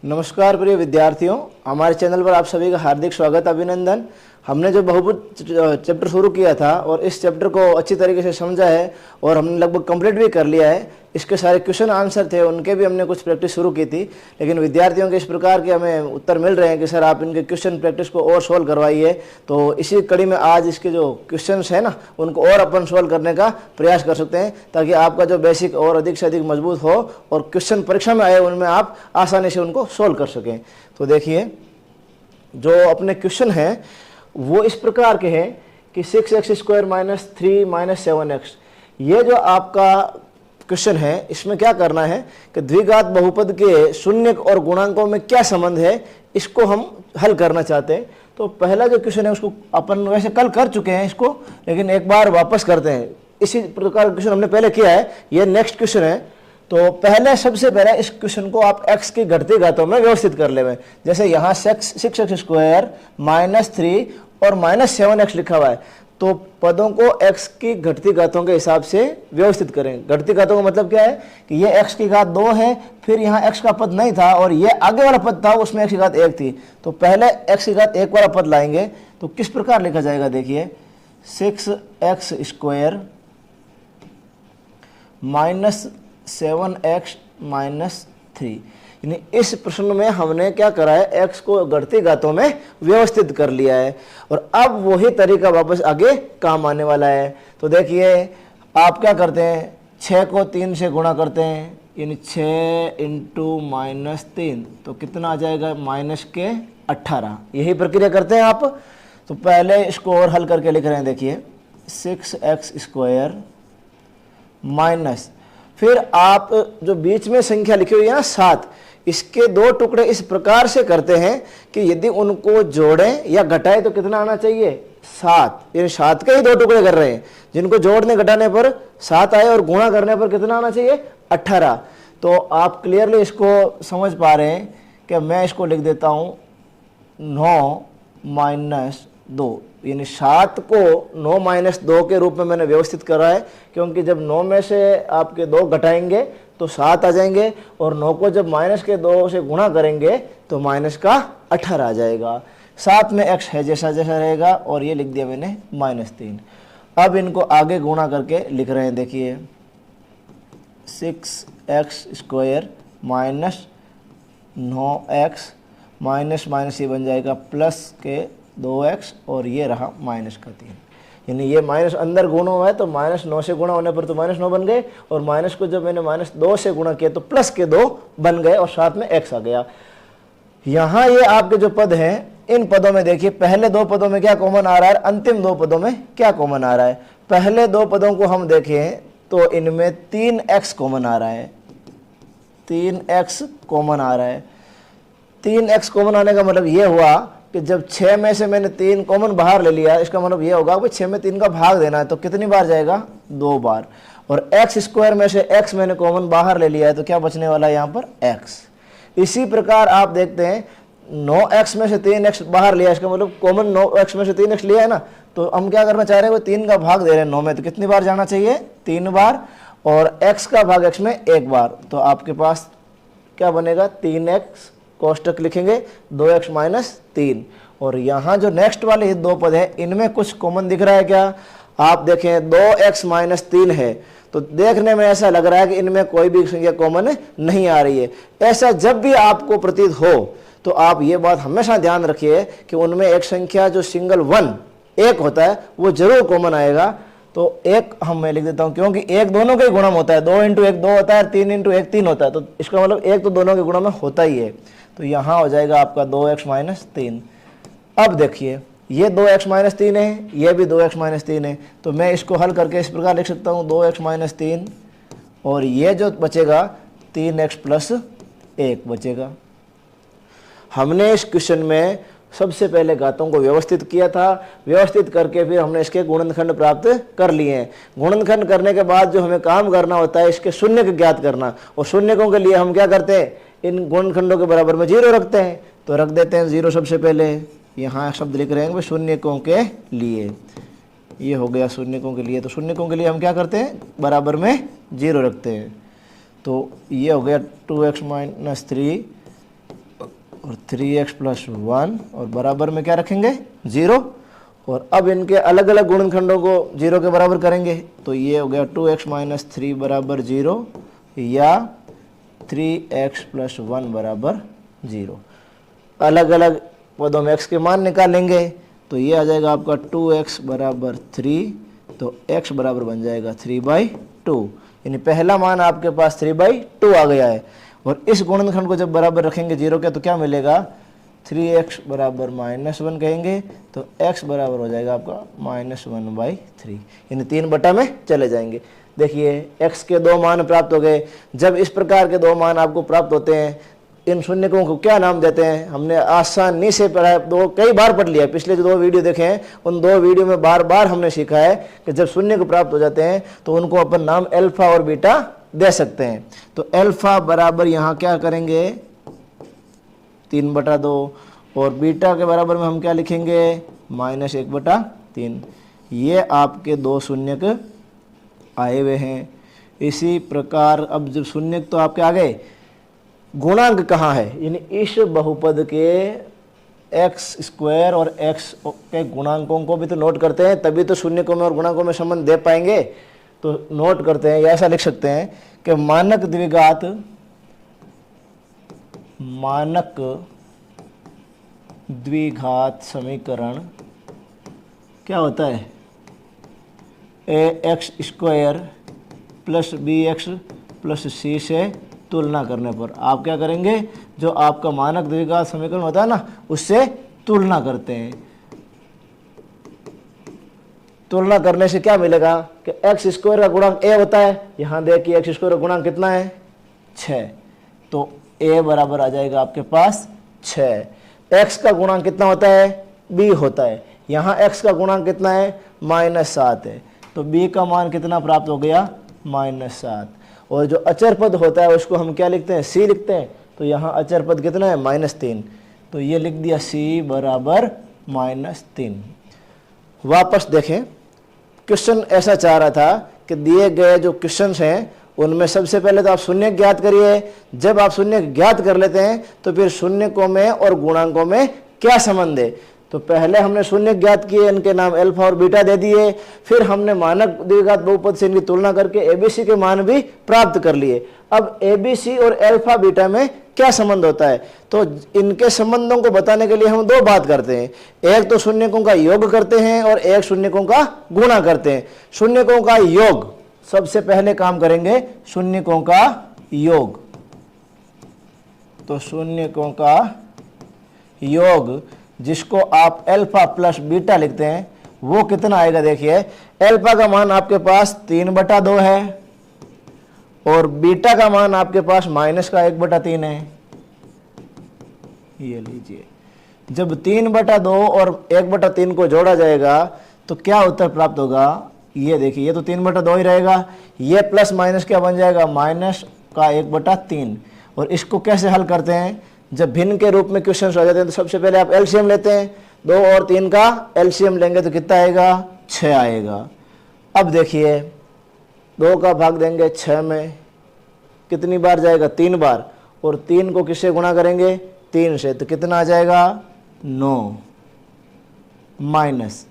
नमस्कार प्रिय विद्यार्थियों, हमारे चैनल पर आप सभी का हार्दिक स्वागत अभिनंदन। हमने जो बहुभुज चैप्टर शुरू किया था और इस चैप्टर को अच्छी तरीके से समझा है और हमने लगभग कंप्लीट भी कर लिया है। इसके सारे क्वेश्चन आंसर थे, उनके भी हमने कुछ प्रैक्टिस शुरू की थी, लेकिन विद्यार्थियों के इस प्रकार के हमें उत्तर मिल रहे हैं कि सर आप इनके क्वेश्चन प्रैक्टिस को और सोल्व करवाइए। तो इसी कड़ी में आज इसके जो क्वेश्चंस हैं ना, उनको और अपन सोल्व करने का प्रयास कर सकते हैं, ताकि आपका जो बेसिक और अधिक से अधिक मजबूत हो और क्वेश्चन परीक्षा में आए उनमें आप आसानी से उनको सोल्व कर सकें। तो देखिए, जो अपने क्वेश्चन हैं वो इस प्रकार के हैं कि 6x² माइनस 3 माइनस 7x, ये जो आपका क्वेश्चन है इसमें क्या करना है कि द्विघात बहुपद के शून्य और गुणांकों में क्या संबंध है, इसको हम हल करना चाहते हैं। तो पहला जो क्वेश्चन है उसको अपन वैसे कल कर चुके हैं इसको, लेकिन एक बार वापस करते हैं। इसी प्रकार क्वेश्चन हमने पहले किया है, ये नेक्स्ट क्वेश्चन है। तो पहले सबसे पहले इस क्वेश्चन को आप x की घटती घातों में व्यवस्थित कर ले। जैसे यहाँ 6x² माइनस 3 और माइनस 7x लिखा हुआ है, तो पदों को x की घटती घातों के हिसाब से व्यवस्थित करें। घटती घातों का मतलब क्या है कि ये x की घात 2 है, फिर यहाँ x का पद नहीं था और ये आगे वाला पद था, उसमें x की घात 1 थी। तो पहले x की घात 1 वाला पद लाएंगे तो किस प्रकार लिखा जाएगा, देखिए 6x² माइनस 7x माइनस 3। यानी इस प्रश्न में हमने क्या करा है, x को घटती घातों में व्यवस्थित कर लिया है और अब वही तरीका वापस आगे काम आने वाला है। तो देखिए, आप क्या करते हैं, 6 को 3 से गुणा करते हैं, यानी 6 इंटू माइनस 3, तो कितना आ जाएगा, माइनस के 18। यही प्रक्रिया करते हैं आप। तो पहले इसको और हल करके लिख रहे हैं, देखिए 6x² माइनस, फिर आप जो बीच में संख्या लिखी हुई है ना 7, इसके 2 टुकड़े इस प्रकार से करते हैं कि यदि उनको जोड़ें या घटाएं तो कितना आना चाहिए, 7। यानी 7 के ही 2 टुकड़े कर रहे हैं, जिनको जोड़ने घटाने पर 7 आए और गुणा करने पर कितना आना चाहिए, 18। तो आप क्लियरली इसको समझ पा रहे हैं कि मैं इसको लिख देता हूँ 9 माइनस 2, यानी 7 को 9 माइनस 2 के रूप में मैंने व्यवस्थित करा है, क्योंकि जब 9 में से आपके 2 घटाएंगे तो 7 आ जाएंगे और 9 को जब माइनस के 2 से गुणा करेंगे तो माइनस का 18 आ जाएगा। 7 में x है जैसा जैसा रहेगा और ये लिख दिया मैंने -3। अब इनको आगे गुणा करके लिख रहे हैं, देखिए 6x² minus 9x minus minus ये बन जाएगा प्लस के 2x और ये रहा माइनस का 3। यानी ये माइनस अंदर गुणा हुआ है तो -9 से गुणा होने पर तो -9 बन गए, और माइनस को जब मैंने -2 से गुणा किया तो प्लस के 2 बन गए और साथ में x आ गया। यहाँ ये आपके जो पद हैं, इन पदों में देखिए पहले 2 पदों में क्या कॉमन आ रहा है, अंतिम 2 पदों में क्या कॉमन आ रहा है। पहले 2 पदों को हम देखें तो इनमें 3x कॉमन आ रहा है, 3x कॉमन आ रहा है। 3x कॉमन आने का मतलब ये हुआ कि जब 6 में से मैंने 3 कॉमन बाहर ले लिया, इसका मतलब ये होगा कि 6 में 3 का भाग देना है, तो कितनी बार जाएगा, 2 बार। और x² में से x मैंने कॉमन बाहर ले लिया है, तो क्या बचने वाला है यहाँ पर, x। इसी प्रकार आप देखते हैं 9x में से 3x बाहर लिया, इसका मतलब कॉमन 9x में से 3x लिया है ना, तो हम क्या करना चाह रहे हैं, वो 3 का भाग दे रहे हैं 9 में, तो कितनी बार जाना चाहिए, 3 बार, और x का भाग x में 1 बार। तो आपके पास क्या बनेगा, 3x कोष्टक लिखेंगे 2x माइनस 3। और यहाँ जो नेक्स्ट वाले ये 2 पद है, इनमें कुछ कॉमन दिख रहा है क्या, आप देखें 2x माइनस 3 है, तो देखने में ऐसा लग रहा है कि इनमें कोई भी संख्या कॉमन नहीं आ रही है। ऐसा जब भी आपको प्रतीत हो तो आप ये बात हमेशा ध्यान रखिए कि उनमें एक संख्या जो सिंगल 1 एक होता है वो जरूर कॉमन आएगा। तो 1 हम मैं लिख देता हूँ, क्योंकि 1 दोनों का ही गुणम होता है, 2 इंटू 1 2 होता है, 3 इंटू 1 3 होता है, तो इसका मतलब 1 तो दोनों के गुणम में होता ही है। तो यहाँ हो जाएगा आपका 2x माइनस 3। अब देखिए ये 2x माइनस 3 है, ये भी 2x माइनस 3 है, तो मैं इसको हल करके इस प्रकार लिख सकता हूँ 2x माइनस 3, और ये जो बचेगा 3x प्लस 1 बचेगा। हमने इस क्वेश्चन में सबसे पहले घातों को व्यवस्थित किया था, व्यवस्थित करके फिर हमने इसके गुणनखंड प्राप्त कर लिए हैं। गुणनखंड करने के बाद जो हमें काम करना होता है, इसके शून्य को ज्ञात करना, और शून्यकों के लिए हम क्या करते हैं, इन गुणनखंडों के बराबर में 0 रखते हैं। तो रख देते हैं 0 सबसे पहले, यहाँ शब्द लिख रहे हैं शून्यकों के लिए, ये हो गया शून्यकों के लिए। तो शून्यकों के लिए हम क्या करते हैं, बराबर में 0 रखते हैं। तो ये हो गया 2x माइनस 3 और 3x प्लस 1 और बराबर में क्या रखेंगे 0। और अब इनके अलग अलग गुणनखंडों को 0 के बराबर करेंगे तो ये हो गया 2x माइनस 3 बराबर 0 या 3x प्लस 1 बराबर 0। अलग अलग पदों में x के मान निकालेंगे तो ये आ जाएगा आपका 2x बराबर 3, तो x बराबर बन जाएगा 3/2, यानी पहला मान आपके पास 3/2 आ गया है। और इस गुणनखंड को जब बराबर रखेंगे 0 के तो क्या मिलेगा 3x बराबर -1 कहेंगे तो x बराबर हो जाएगा आपका -1/3, यानी 3 बटा में चले जाएंगे। देखिए x के 2 मान प्राप्त हो गए। जब इस प्रकार के 2 मान आपको प्राप्त होते हैं इन शून्यकों को क्या नाम देते हैं, हमने आसानी से पढ़ा, कई बार पढ़ लिया, पिछले जो 2 वीडियो देखे हैं उन 2 वीडियो में बार बार हमने सीखा है कि जब शून्य को प्राप्त हो जाते हैं तो उनको अपन नाम अल्फा और बीटा दे सकते हैं। तो अल्फा बराबर यहाँ क्या करेंगे 3/2 और बीटा के बराबर में हम क्या लिखेंगे -1/3। ये आपके 2 शून्यक आए हुए हैं। इसी प्रकार अब जब शून्यक तो आपके आ गए, गुणांक कहाँ है, यानी इस बहुपद के x² और x के गुणांकों को भी तो नोट करते हैं, तभी तो शून्यकों में और गुणांकों में संबंध दे पाएंगे। तो नोट करते हैं, या ऐसा लिख सकते हैं कि मानक द्विघात समीकरण क्या होता है ax² plus bx plus c से तुलना करने पर आप क्या करेंगे, जो आपका मानक द्विघात समीकरण होता है ना उससे तुलना करते हैं। तुलना करने से क्या मिलेगा कि x² का गुणांक a होता है, यहाँ देखिए x² का गुणांक कितना है 6, तो a बराबर आ जाएगा आपके पास 6। x का गुणांक कितना होता है b होता है, यहाँ x का गुणांक कितना है -7 है, तो b का मान कितना प्राप्त हो गया -7। और जो अचर पद होता है उसको हम क्या लिखते हैं c लिखते हैं, तो यहाँ अचर पद कितना है -3, तो ये लिख दिया c बराबर -3। वापस देखें, क्वेश्चन ऐसा चाह रहा था कि दिए गए जो क्वेश्चंस हैं उनमें सबसे पहले तो आप शून्य ज्ञात करिए। जब आप शून्य ज्ञात कर लेते हैं तो फिर शून्यकों में और गुणांकों में क्या संबंध है, तो पहले हमने शून्य ज्ञात किए, इनके नाम अल्फा और बीटा दे दिए, फिर हमने मानक द्विघात बहुपद से इनकी तुलना करके एबीसी के मान भी प्राप्त कर लिए। अब एबीसी और अल्फा बीटा में क्या संबंध होता है, तो इनके संबंधों को बताने के लिए हम 2 बात करते हैं, एक तो शून्यकों का योग करते हैं और एक शून्यकों का गुणा करते हैं। शून्यकों का योग सबसे पहले काम करेंगे, शून्यकों का योग, तो शून्यकों का योग जिसको आप अल्फा प्लस बीटा लिखते हैं वो कितना आएगा, देखिए अल्फा का मान आपके पास 3/2 है और बीटा का मान आपके पास -1/3 है। ये लीजिए, जब 3/2 और 1/3 को जोड़ा जाएगा तो क्या उत्तर प्राप्त होगा, ये देखिए ये तो 3/2 ही रहेगा, ये प्लस माइनस क्या बन जाएगा -1/3। और इसको कैसे हल करते हैं, जब भिन्न के रूप में क्वेश्चन आ जाते हैं तो सबसे पहले आप एलसीएम लेते हैं, 2 और 3 का एलसीएम लेंगे तो कितना आएगा 6 आएगा। अब देखिए 2 का भाग देंगे 6 में, कितनी बार जाएगा 3 बार, और 3 को किससे गुणा करेंगे 3 से, तो कितना आ जाएगा 9, माइनस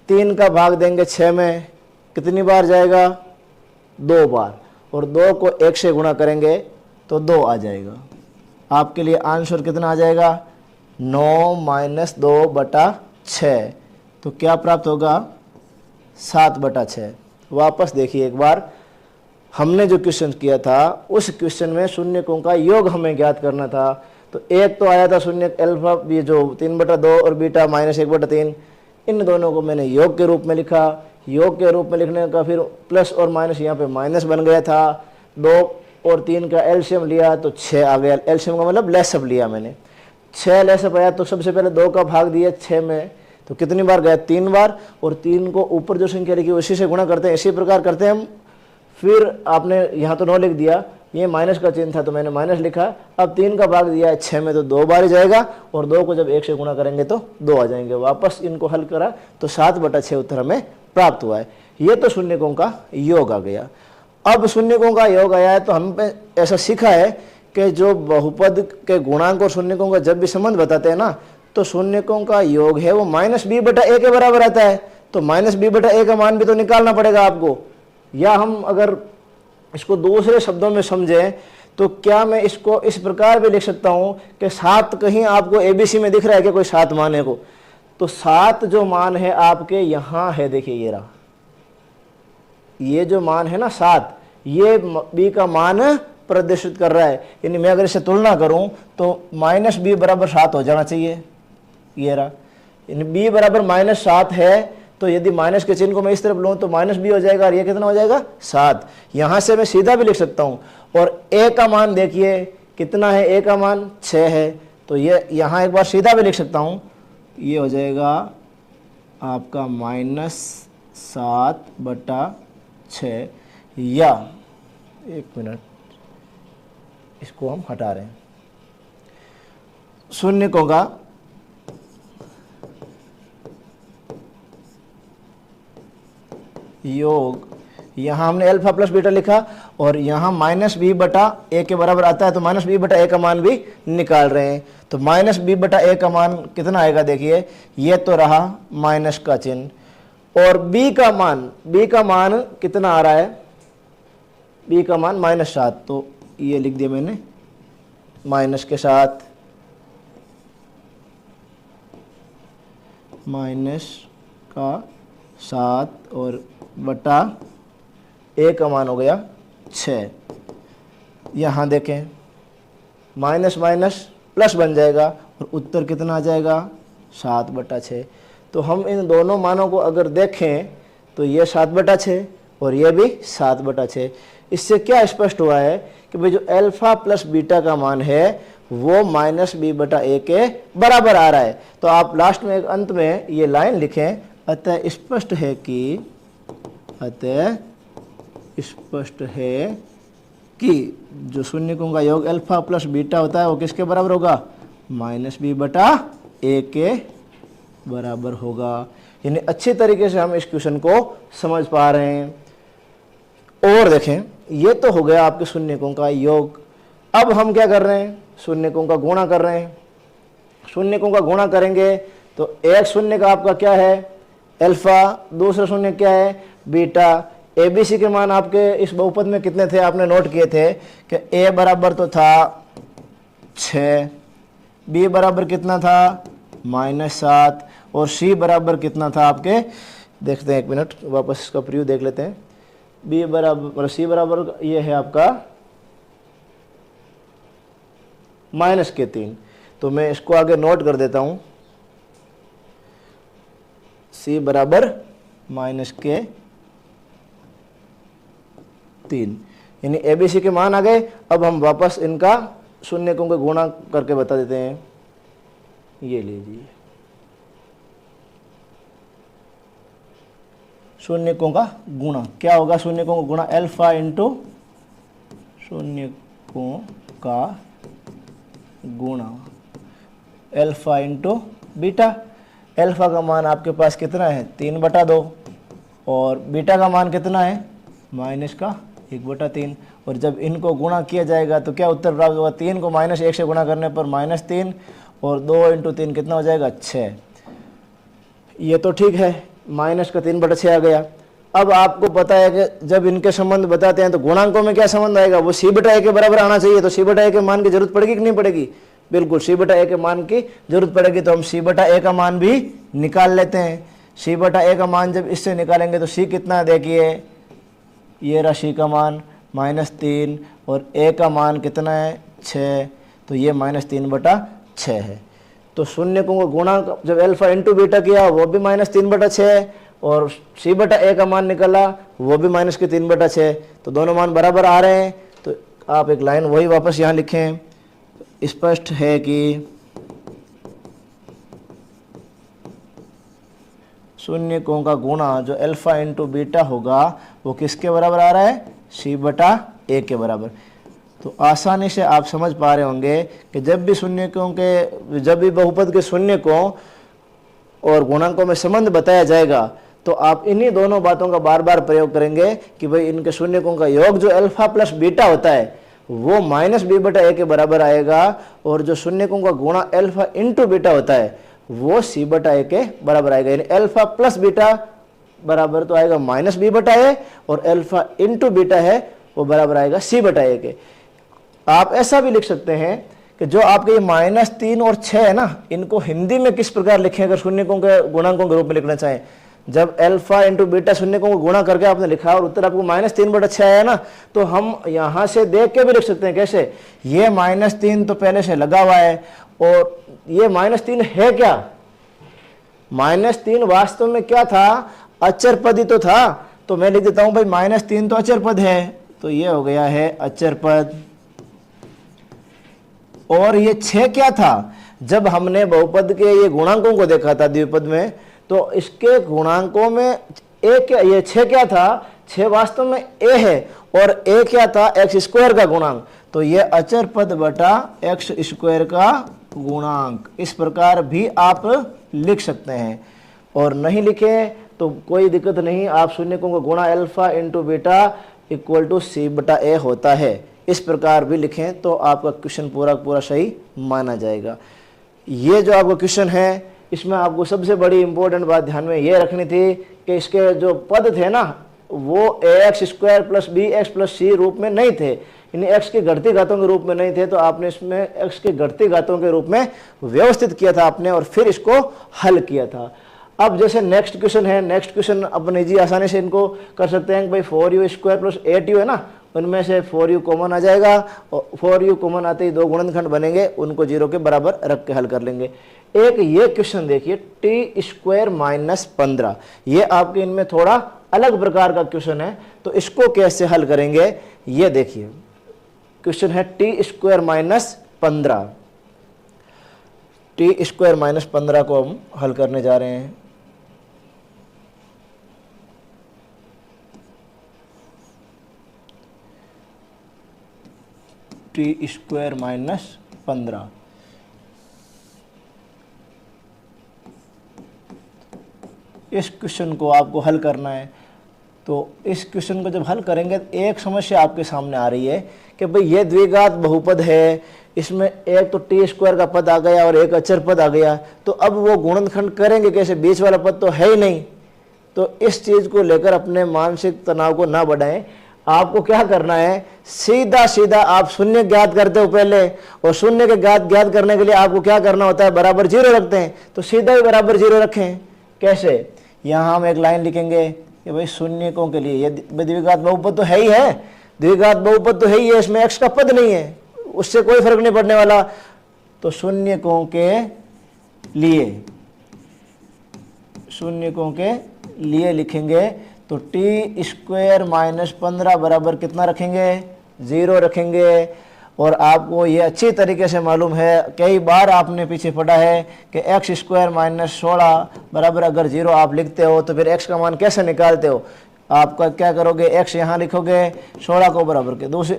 3 का भाग देंगे 6 में, कितनी बार जाएगा 2 बार, और 2 को 1 से गुणा करेंगे तो 2 आ जाएगा। आपके लिए आंसर कितना आ जाएगा 9 - 2/6, तो क्या प्राप्त होगा 7/6। वापस देखिए एक बार, हमने जो क्वेश्चन किया था उस क्वेश्चन में शून्यकों का योग हमें ज्ञात करना था। तो एक तो आया था शून्य अल्फा, ये जो 3/2 और बीटा -1/3, इन दोनों को मैंने योग के रूप में लिखा। योग के रूप में लिखने का फिर प्लस और माइनस, यहाँ पे माइनस बन गया था। 2 और 3 का एलसीएम लिया तो 6 आ गया, एलसीएम का मतलब लेसअप लिया मैंने, 6 लेसअप आया। तो सबसे पहले 2 का भाग दिया 6 में, तो कितनी बार गया 3 बार, और 3 को ऊपर जो संख्या लिखी उसी से गुणा करते हैं, इसी प्रकार करते हैं हम। फिर आपने यहाँ तो 9 लिख दिया, ये माइनस का चिन्ह था तो मैंने माइनस लिखा। अब 3 का भाग दिया है 6 में तो 2 बार ही जाएगा, और 2 को जब 1 से गुणा करेंगे तो 2 आ जाएंगे। वापस इनको हल करा तो 7/6 उत्तर हमें प्राप्त हुआ है। ये तो शून्यकों का योग आ गया। अब शून्यकों का योग आया है तो हम पे ऐसा सीखा है कि जो बहुपद के गुणांक और शून्यकों का जब भी संबंध बताते हैं ना, तो शून्यकों का योग है वो माइनस बी बटा ए के बराबर आता है। तो माइनस बी बटा ए का मान भी तो निकालना पड़ेगा आपको। या हम अगर इसको दूसरे शब्दों में समझें तो क्या मैं इसको इस प्रकार भी लिख सकता हूं कि 7 कहीं आपको एबीसी में दिख रहा है कि कोई 7 मान है को, तो 7 जो मान है आपके यहां है, देखिए ये रहा, ये जो मान है ना 7, ये बी का मान प्रदर्शित कर रहा है। यानी मैं अगर इसे तुलना करूं तो माइनस बी बराबर 7 हो जाना चाहिए, ये रहा। यानी बी बराबर माइनस 7 है, तो यदि माइनस के चिन्ह को मैं इस तरफ लूं तो माइनस बी हो जाएगा और ये कितना हो जाएगा 7। यहां से मैं सीधा भी लिख सकता हूं। और ए का मान देखिए कितना है, ए का मान 6 है, तो ये यहां एक बार सीधा भी लिख सकता हूं, ये हो जाएगा आपका -7/6। या एक मिनट, इसको हम हटा रहे हैं, शून्यकों का योग, यहाँ हमने अल्फा प्लस बीटा लिखा और यहाँ माइनस बी बटा ए के बराबर आता है, तो माइनस बी बटा ए का मान भी निकाल रहे हैं। तो माइनस बी बटा ए का मान कितना आएगा, देखिए ये तो रहा माइनस का चिन्ह, और बी का मान कितना आ रहा है, बी का मान -7, तो ये लिख दिया मैंने माइनस के साथ, माइनस का 7 और बटा ए का मान हो गया 6। यहाँ देखें माइनस माइनस प्लस बन जाएगा और उत्तर कितना आ जाएगा 7/6। तो हम इन दोनों मानों को अगर देखें तो ये 7/6 और ये भी 7/6। इससे क्या स्पष्ट हुआ है कि भाई जो अल्फा प्लस बीटा का मान है वो माइनस बी बटा ए के बराबर आ रहा है। तो आप लास्ट में एक अंत में ये लाइन लिखें, अतः स्पष्ट है कि जो शून्यकों का योग अल्फा प्लस बीटा होता है वो किसके बराबर होगा, माइनस बी बटा ए के बराबर होगा। यानी अच्छी तरीके से हम इस क्वेश्चन को समझ पा रहे हैं। और देखें ये तो हो गया आपके शून्यकों का योग। अब हम क्या कर रहे हैं, शून्यकों का गुणा कर रहे हैं। शून्यकों का गुणा करेंगे तो एक शून्य का आपका क्या है अल्फा, दूसरा शून्य क्या है बीटा। एबीसी के मान आपके इस बहुपद में कितने थे, आपने नोट किए थे कि ए बराबर तो था 6, बी बराबर कितना था -7 और सी बराबर कितना था आपके, देखते हैं एक मिनट वापस इसका प्रीव्यू देख लेते हैं। बी बराबर सी बराबर ये है आपका -3, तो मैं इसको आगे नोट कर देता हूं, सी बराबर -3, यानी एबीसी के मान आ गए। अब हम वापस इनका शून्यकों के गुणा करके बता देते हैं। ये लीजिए शून्यकों का गुणा क्या होगा, शून्यकों का गुणा अल्फा इंटू शून्यकों का गुणा अल्फा इंटू बीटा। अल्फा का मान आपके पास कितना है 3/2 और बीटा का मान कितना है -1/3। और जब इनको गुणा किया जाएगा तो क्या उत्तर प्राप्त होगा, 3 को -1 से गुणा करने पर -3 और 2 × 3 कितना हो जाएगा 6। ये तो ठीक है, -3/6 आ गया। अब आपको पता है कि जब इनके संबंध बताते हैं तो गुणांकों में क्या संबंध आएगा, वो सी बटा ए के बराबर आना चाहिए। तो सी बटा ए के मान की जरूरत पड़ेगी कि नहीं पड़ेगी, बिल्कुल सी बटा ए के मान की जरूरत पड़ेगी। तो हम सी बटा ए का मान भी निकाल लेते हैं। सी बटा ए का मान जब इससे निकालेंगे तो सी कितना है, देखिए ये राशि का मान -3 और ए का मान कितना है 6, तो ये -3/6 है। तो शून्यकों का गुणा जब अल्फा इंटू बीटा किया वो भी -3/6 और सी बटा ए का मान निकला वो भी -3/6। तो दोनों मान बराबर आ रहे हैं। तो आप एक लाइन वही वापस यहाँ लिखें, स्पष्ट है कि शून्यकों का गुणा जो अल्फा इंटू बीटा होगा वो किसके बराबर आ रहा है, सी बटा ए के बराबर। तो आसानी से आप समझ पा रहे होंगे कि जब भी बहुपद के शून्यकों और गुणांकों में संबंध बताया जाएगा तो आप इन्हीं दोनों बातों का बार बार प्रयोग करेंगे कि भाई इनके शून्यकों का योग जो अल्फा प्लस बीटा होता है वो माइनस बी बटा ए के बराबर आएगा, और जो शून्यकों का गुणा अल्फा इंटू बीटा होता है वो सी बटा ए के बराबर आएगा। यानी अल्फा प्लस बीटा बराबर तो आएगा माइनस बी बटा ए, और अल्फा इंटू बीटा है वो बराबर आएगा सी बटा ए के। आप ऐसा भी लिख सकते हैं कि जो आपके ये -3 और 6 है ना, इनको हिंदी में किस प्रकार लिखें अगर शून्यकों के गुणांकों के रूप में लिखना चाहें। जब अल्फा इंटू बीटा शून्यकों को गुणा करके आपने लिखा और उत्तर आपको -3/6 आया ना, तो हम यहां से देख के भी लिख सकते हैं। कैसे? ये -3 तो पहले से लगा हुआ है, और ये -3 है क्या? -3 वास्तव में क्या था? अचर पद ही तो था। तो मैं लिख देता हूं भाई -3 तो अचर पद है, तो ये हो गया है अचर पद। और ये 6 क्या था? जब हमने बहुपद के ये गुणांकों को देखा था द्विपद में, तो इसके गुणांकों में ये 6 क्या था? 6 वास्तव में ए है, और ए क्या था? एक्स स्क्वायर का गुणांक। तो ये अचर पद बटा एक्स स्क्वायर का गुणांक, इस प्रकार भी आप लिख सकते हैं। और नहीं लिखे तो कोई दिक्कत नहीं, आप शून्यकों का गुणा alpha into beta equal to C बटा ए होता है, इस प्रकार भी लिखें तो आपका क्वेश्चन पूरा पूरा सही माना जाएगा। ये जो आपका क्वेश्चन है, इसमें आपको सबसे बड़ी इंपॉर्टेंट बात ध्यान में ये रखनी थी कि इसके जो पद थे ना, वो X square plus B X plus C रूप में नहीं थे, यानी एक्स की घटती घातों के रूप में नहीं थे। तो आपने इसमें एक्स की घटती घातों के रूप में व्यवस्थित किया था आपने, और फिर इसको हल किया था। अब जैसे नेक्स्ट क्वेश्चन है, नेक्स्ट क्वेश्चन अपन जी आसानी से इनको कर सकते हैं कि भाई 4u स्क्वायर प्लस 8u है ना, उनमें से 4u कॉमन आ जाएगा, और 4u कॉमन आते ही दो गुणनखंड बनेंगे, उनको 0 के बराबर रख के हल कर लेंगे। एक ये क्वेश्चन देखिए, टी स्क्वायर -15, ये आपके इनमें थोड़ा अलग प्रकार का क्वेश्चन है, तो इसको कैसे हल करेंगे ये देखिए। क्वेश्चन है टी स्क्वायर -15, टी स्क्वायर -15 को हम हल करने जा रहे हैं। टी स्क्वायर -15, इस क्वेश्चन को आपको हल करना है। तो इस क्वेश्चन को जब हल करेंगे तो एक समस्या आपके सामने आ रही है कि भाई ये द्विघात बहुपद है, इसमें एक तो टी स्क्वायर का पद आ गया और एक अचर पद आ गया, तो अब वो गुणनखंड करेंगे कैसे? बीच वाला पद तो है ही नहीं। तो इस चीज को लेकर अपने मानसिक तनाव को ना बढ़ाएं। आपको क्या करना है, सीधा सीधा आप शून्य ज्ञात करते हो पहले, और शून्य के ज्ञात करने के लिए आपको क्या करना होता है? बराबर 0 रखते हैं, तो सीधा ही बराबर 0 रखें। कैसे? यहाँ हम एक लाइन लिखेंगे कि भाई शून्यकों के लिए ये द्विघात बहुपद तो है ही है, द्विघात बहुपद तो है ही है, इसमें एक्स का पद नहीं है, उससे कोई फर्क नहीं पड़ने वाला। तो शून्यकों के लिए लिखेंगे तो टी स्क्वायर -15 बराबर कितना रखेंगे? 0 रखेंगे। और आपको ये अच्छी तरीके से मालूम है, कई बार आपने पीछे पढ़ा है कि एक्स स्क्वायर -16 बराबर अगर 0 आप लिखते हो तो फिर एक्स का मान कैसे निकालते हो? आपका क्या करोगे? एक्स यहाँ लिखोगे, 16 को बराबर के दूसरी,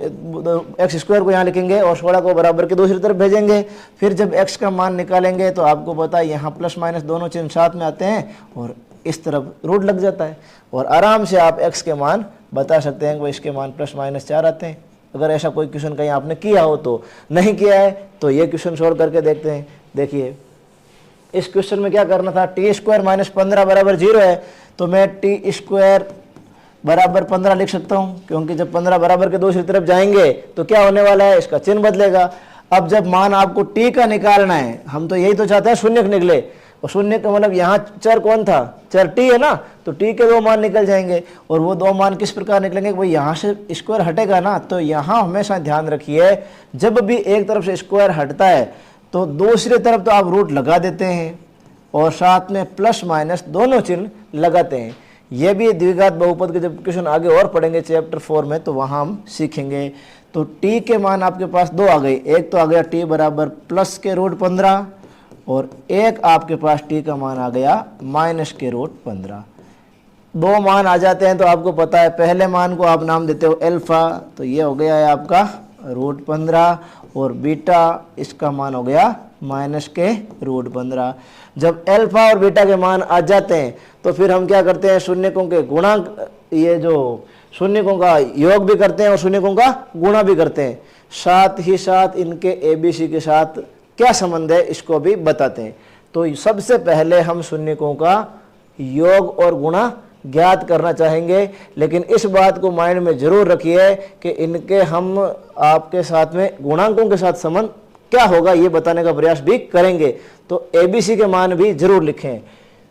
एक्स स्क्वायर को यहाँ लिखेंगे और 16 को बराबर के दूसरी तरफ भेजेंगे। फिर जब एक्स का मान निकालेंगे तो आपको पता है यहाँ प्लस माइनस दोनों चिन्ह साथ में आते हैं, और इस तरफ रूट लग जाता है, और आराम से आप एक्स के मान बता सकते हैं कि इसके मान +-4 आते हैं। अगर ऐसा कोई क्वेश्चन कहीं आपने किया हो तो, नहीं किया है तो ये क्वेश्चन सोल्व करके देखते हैं। देखिए इस क्वेश्चन में क्या करना था, टी स्क्वायर -15 बराबर 0 है, तो मैं टी स्क्वायर बराबर 15 लिख सकता हूँ, क्योंकि जब 15 बराबर के दूसरी तरफ जाएंगे तो क्या होने वाला है, इसका चिन्ह बदलेगा। अब जब मान आपको टी का निकालना है, हम तो यही तो चाहते हैं शून्य निकले, और शून्य का मतलब यहाँ चर कौन था, चर टी है ना, तो टी के 2 मान निकल जाएंगे। और वो 2 मान किस प्रकार निकलेंगे, वो यहाँ से स्क्वायर हटेगा ना, तो यहाँ हमेशा ध्यान रखिए जब भी एक तरफ से स्क्वायर हटता है तो दूसरी तरफ तो आप रूट लगा देते हैं और साथ में प्लस माइनस दोनों चिन्ह लगाते हैं। ये भी द्विघात बहुपद के जब क्वेश्चन आगे और पढ़ेंगे चैप्टर 4 में तो वहाँ हम सीखेंगे। तो टी के मान आपके पास 2 आ गए, एक तो आ गया टी बराबर प्लस के रूट 15 और एक आपके पास टी का मान आ गया माइनस के रूट 15। 2 मान आ जाते हैं तो आपको पता है पहले मान को आप नाम देते हो अल्फा, तो ये हो गया है आपका रूट 15 और बीटा इसका मान हो गया माइनस के रूट 15। जब अल्फा और बीटा के मान आ जाते हैं तो फिर हम क्या करते हैं, शून्यकों के गुणांक, ये जो शून्यकों का योग भी करते हैं और शून्यकों का गुणा भी करते हैं। साथ ही साथ इनके ए बी सी के साथ क्या संबंध है इसको भी बताते हैं। तो सबसे पहले हम शून्यकों का योग और गुणा ज्ञात करना चाहेंगे, लेकिन इस बात को माइंड में जरूर रखिए कि इनके हम आपके साथ में गुणांकों के साथ संबंध क्या होगा ये बताने का प्रयास भी करेंगे। तो एबीसी के मान भी जरूर लिखें।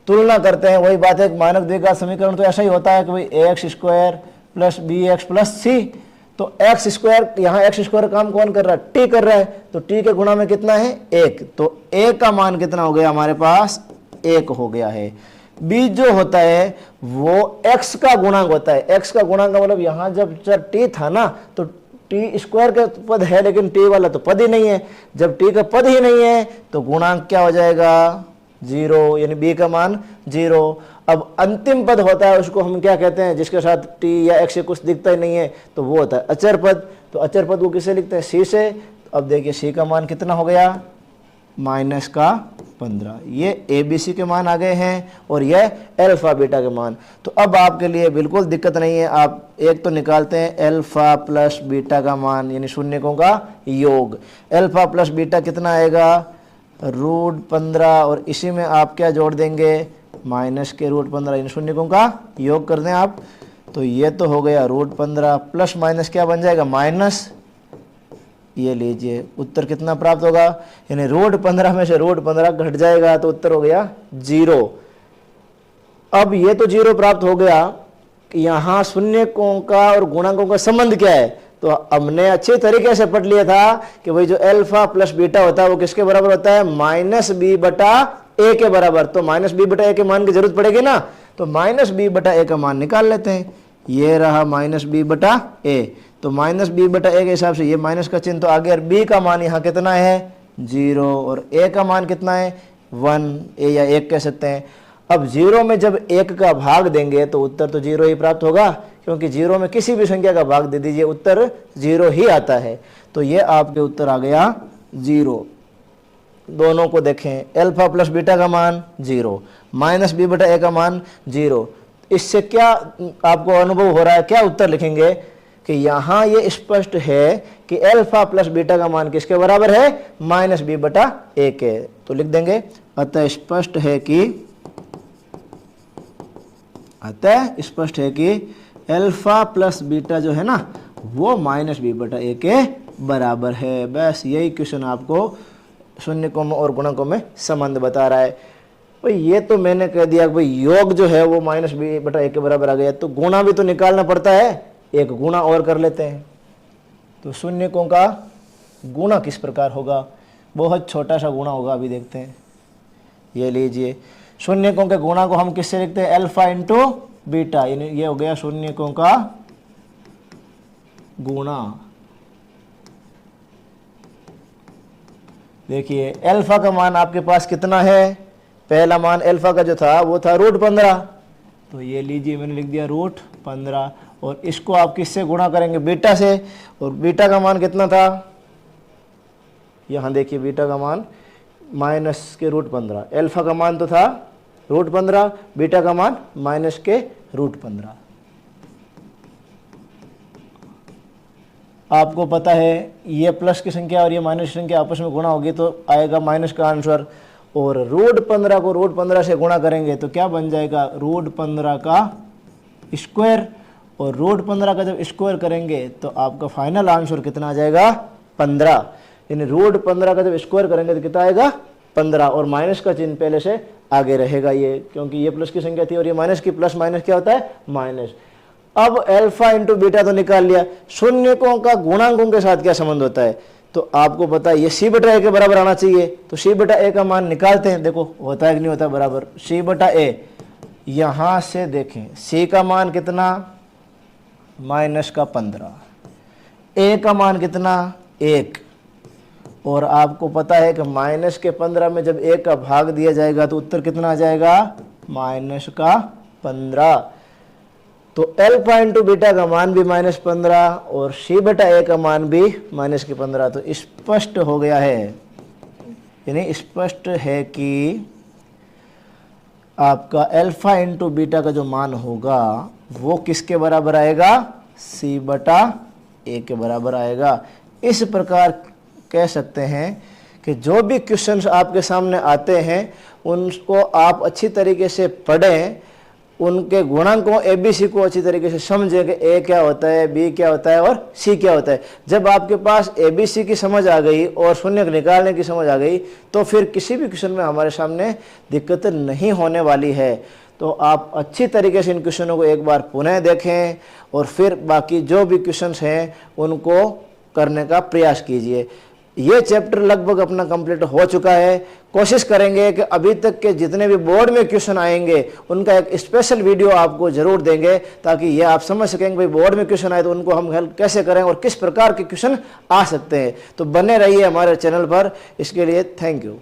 तुलना करते हैं, वही बात है, मानक द्विघात समीकरण तो ऐसा ही होता है कि भाई X square plus B X plus C. तो एक्स स्क्वायर, यहाँ एक्स स्क्वायर काम कौन कर रहा है? टी कर रहा है, तो टी के गुणा में कितना है? एक। तो ए का मान कितना हो गया हमारे पास? एक हो गया है। बी जो होता है वो x का गुणांक होता है। x का गुणांक का मतलब यहाँ जब t था ना तो टी स्क्वायर का पद है, लेकिन टी वाला तो पद ही नहीं है। जब टी का पद ही नहीं है तो गुणांक क्या हो जाएगा? 0, यानी b का मान 0। अब अंतिम पद होता है उसको हम क्या कहते हैं? जिसके साथ t या x से कुछ दिखता ही नहीं है तो वो होता है अचर पद। तो अचर पद को किससे लिखते हैं? c से। अब देखिए c का मान कितना हो गया? -15। ये ए बी सी के मान आ गए हैं और यह अल्फा बीटा के मान। तो अब आपके लिए बिल्कुल दिक्कत नहीं है, आप एक तो निकालते हैं अल्फा प्लस बीटा का मान, यानी शून्यकों का योग। अल्फा प्लस बीटा कितना आएगा? √15, और इसी में आप क्या जोड़ देंगे? माइनस के √15, यानी शून्यकों का योग कर दें आप। तो ये तो हो गया √15 प्लस माइनस क्या बन जाएगा? माइनस। ये लीजिए उत्तर कितना प्राप्त होगा? यानी √15 में से √15 घट जाएगा तो उत्तर हो गया 0। अब ये तो 0 प्राप्त हो गया, यहाँ शून्यकों का और गुणांकों का संबंध क्या है? तो हमने अच्छे तरीके से पढ़ लिया था कि भाई जो अल्फा प्लस बीटा होता है वो किसके बराबर होता है? -b/a के बराबर। तो -b/a के मान की जरूरत पड़ेगी ना, तो -b/a का मान निकाल लेते हैं। ये रहा -b/a। तो -b/a के हिसाब से ये माइनस का चिन्ह तो आ गया। b का मान यहाँ कितना है? 0, और a का मान कितना है? 1, a या 1 कह सकते हैं। अब 0 में जब 1 का भाग देंगे तो उत्तर तो 0 ही प्राप्त होगा, क्योंकि 0 में किसी भी संख्या का भाग दे दीजिए उत्तर 0 ही आता है। तो ये आपके उत्तर आ गया 0। दोनों को देखें, अल्फा प्लस बीटा का मान 0, -b/a का मान 0। इससे क्या आपको अनुभव हो रहा है? क्या उत्तर लिखेंगे कि यहाँ ये स्पष्ट है कि अल्फा प्लस बीटा का मान किसके बराबर है? -b/a के। तो लिख देंगे अतः स्पष्ट है कि अल्फा प्लस बीटा जो है ना वो -b/a के बराबर है। बस यही क्वेश्चन आपको शून्यकों में और गुणकों में संबंध बता रहा है। भाई ये तो मैंने कह दिया कि भाई योग जो है वो -b/a के बराबर आ गया, तो गुणा भी तो निकालना पड़ता है। एक गुणा और कर लेते हैं। तो शून्यकों का गुणा किस प्रकार होगा? बहुत छोटा सा गुणा होगा, अभी देखते हैं। ये लीजिए, शून्यकों के गुणा को हम किससे लिखते हैं? अल्फा इंटू बीटा, यानी ये हो गया शून्यकों का गुणा। देखिए अल्फा का मान आपके पास कितना है? पहला मान अल्फा का जो था वो था √15। तो ये लीजिए मैंने लिख दिया √15, और इसको आप किससे गुणा करेंगे? बीटा से। और बीटा का मान कितना था? यहाँ देखिए बीटा का मान माइनस के √15। अल्फा का मान तो था √15, बीटा का मान माइनस के √15। आपको पता है ये प्लस की संख्या और ये माइनस की संख्या आपस में गुणा होगी तो आएगा माइनस का आंसर। और √15 को √15 से गुणा करेंगे तो क्या बन जाएगा? √15 का स्क्वायर। और √15 का जब स्क्वायर करेंगे तो आपका फाइनल आंसर कितना आ जाएगा? 15। यानी √15 का जब स्क्वायर करेंगे तो कितना आएगा? 15। और माइनस का चिन्ह पहले से आगे रहेगा ये, क्योंकि ये प्लस की संख्या थी और ये माइनस की। प्लस माइनस क्या होता है? माइनस। अब अल्फा इंटू बीटा तो निकाल लिया, शून्यकों का गुणांकों के साथ क्या संबंध होता है? तो आपको पता है ये c/a के बराबर आना चाहिए। तो c/a का मान निकालते हैं, देखो होता है कि नहीं होता बराबर। c/a यहाँ से देखें, c का मान कितना? -15। a का मान कितना? 1। और आपको पता है कि -15 में जब 1 का भाग दिया जाएगा तो उत्तर कितना आ जाएगा? -15। तो अल्फा इंटू बीटा का मान भी -15 और c/a का मान भी -15। तो स्पष्ट हो गया है, यानी स्पष्ट है कि आपका अल्फा इंटू बीटा का जो मान होगा वो किसके बराबर आएगा? c/a के बराबर आएगा। इस प्रकार कह सकते हैं कि जो भी क्वेश्चंस आपके सामने आते हैं उनको आप अच्छी तरीके से पढ़ें, उनके गुणांकों ABC को अच्छी तरीके से समझें कि A क्या होता है, B क्या होता है और C क्या होता है। जब आपके पास ABC की समझ आ गई और शून्य निकालने की समझ आ गई तो फिर किसी भी क्वेश्चन में हमारे सामने दिक्कत नहीं होने वाली है। तो आप अच्छी तरीके से इन क्वेश्चनों को एक बार पुनः देखें और फिर बाकी जो भी क्वेश्चंस हैं उनको करने का प्रयास कीजिए। ये चैप्टर लगभग अपना कंप्लीट हो चुका है। कोशिश करेंगे कि अभी तक के जितने भी बोर्ड में क्वेश्चन आएंगे उनका एक स्पेशल वीडियो आपको जरूर देंगे, ताकि ये आप समझ सकेंगे भाई बोर्ड में क्वेश्चन आए तो उनको हम हेल्प कैसे करें और किस प्रकार के क्वेश्चन आ सकते हैं। तो बने रहिए हमारे चैनल पर। इसके लिए थैंक यू।